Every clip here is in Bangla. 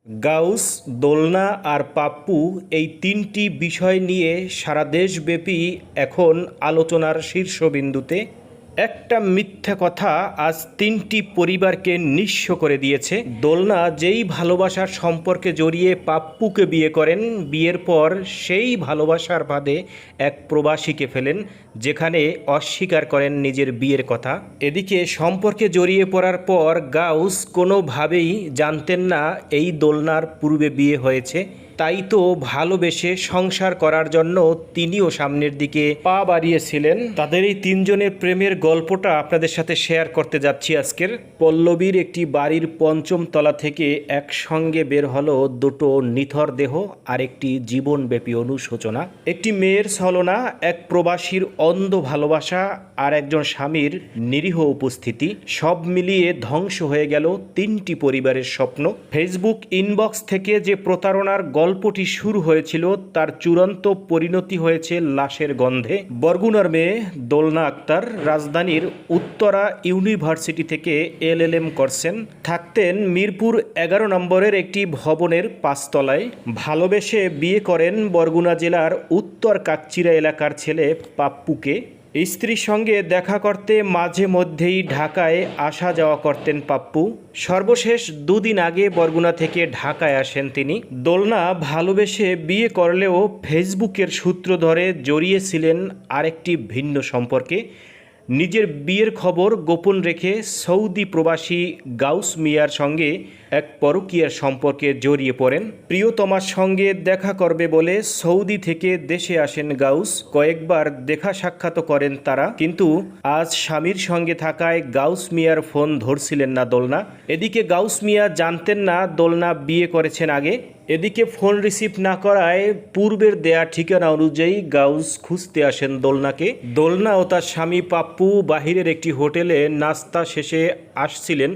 গাউস, দোলনা আর পাপ্পু এই তিনটি বিষয় নিয়ে সারা দেশব্যাপী এখন আলোচনার শীর্ষবিন্দুতে। একটা মিথ্যা কথা আজ তিনটি পরিবারকে নিঃস্ব করে দিয়েছে। দোলনা যেই ভালোবাসার সম্পর্কে জড়িয়ে পাপ্পুকে বিয়ে করেন, বিয়ের পর সেই ভালোবাসার ফাঁদে এক প্রবাসীকে ফেলেন, যেখানে অস্বীকার করেন নিজের বিয়ের কথা। এদিকে সম্পর্কে জড়িয়ে পড়ার পর গাউস কোনোভাবেই জানতেন না এই দোলনার পূর্বে বিয়ে হয়েছে, তাই তো ভালোবেসে সংসার করার জন্য তিনিও সামনের দিকে পা বাড়িয়েছিলেন। তাদের এই তিনজনের প্রেমের গল্পটা আপনাদের সাথে শেয়ার করতে যাচ্ছি আজকের। পল্লবীর একটি বাড়ির পঞ্চম তলা থেকে একসঙ্গে বের হলো দুটো নিথর দেহ আর একটি জীবনব্যাপী অনুশোচনা। একটি মেয়ের ছলনা, এক প্রবাসীর অন্ধ ভালোবাসা আর একজন স্বামীর নিরীহ উপস্থিতি, সব মিলিয়ে ধ্বংস হয়ে গেল তিনটি পরিবারের স্বপ্ন। ফেসবুক ইনবক্স থেকে যে প্রতারণার গল্পটি শুরু হয়েছিল তার চূড়ান্ত পরিণতি হয়েছে লাশের গন্ধে। বরগুনার মেয়ে দোলনা আক্তার রাজধানীর উত্তরা ইউনিভার্সিটি থেকে এলএলএম করছেন। থাকতেন মিরপুর 11 নম্বরের একটি ভবনের 5 তলায়। ভালোবেসে বিয়ে করেন বরগুনা জেলার উত্তর কাকচিরা এলাকার ছেলে পাপ্পুকে। স্ত্রীর সঙ্গে দেখা করতে মাঝে মধ্যেই ঢাকায় আসা যাওয়া করতেন পাপ্পু। সর্বশেষ 2 দিন আগে বরগুনা থেকে ঢাকায় আসেন তিনি। দোলনা ভালোবেসে বিয়ে করলেও ফেসবুকের সূত্র ধরে জড়িয়েছিলেন আরেকটি ভিন্ন সম্পর্কে। নিজের বিয়ের খবর গোপন রেখে সৌদি প্রবাসী গাউস মিয়ার সঙ্গে এক পরকীয়ার সম্পর্কে জড়িয়ে পড়েন। প্রিয়তমার সঙ্গে দেখা করবে বলে সৌদি থেকে দেশে আসেন গাউস। কয়েকবার দেখা সাক্ষাৎ করেন তারা, কিন্তু আজ স্বামীর সঙ্গে থাকায় গাউস মিয়ার ফোন ধরছিলেন না দোলনা। এদিকে গাউস মিয়া জানতেন না দোলনা বিয়ে করেছেন আগে। এদিকে ফোন রিসিভ না করায় পূর্বের দেয়া ঠিকানা অনুযায়ী গাউস খুঁজতে আসেন দোলনাকে। দোলনা ও তার স্বামী পাপ্পু বাহিরের একটি হোটেলে নাস্তা শেষে আসছিলেন।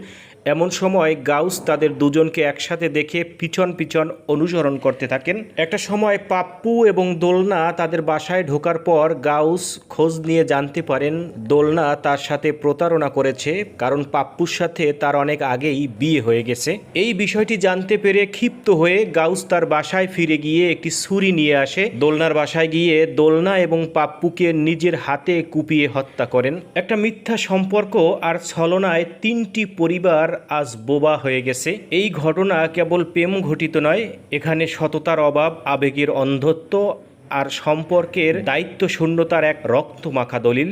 এমন সময় গাউস তাদের দুজনকে একসাথে দেখে পিছন পিছন অনুসরণ করতে থাকেন। একটা সময় পাপ্পু এবং দোলনা তাদের বাসায় ঢোকার পর গাউস খোঁজ নিয়ে জানতে পারেন দোলনা তার সাথে প্রতারণা করেছে, কারণ পাপ্পুর সাথে তার অনেক আগেই বিয়ে হয়ে গেছে। এই বিষয়টি জানতে পেরে ক্ষিপ্ত হয়ে গাউস তার বাসায় ফিরে গিয়ে একটি ছুরি নিয়ে আসে। দোলনার বাসায় গিয়ে দোলনা এবং পাপ্পুকে নিজের হাতে কুপিয়ে হত্যা করেন। একটা মিথ্যা সম্পর্ক আর ছলনায় তিনটি পরিবার আজ বোবা হয়ে গেছে। এই ঘটনা কেবল প্রেম ঘটিত নয়, এখানে সততার অভাব, আবেগের অন্ধত্ব আর সম্পর্কের দায়িত্ব শূন্যতার এক রক্তমাখা দলিল।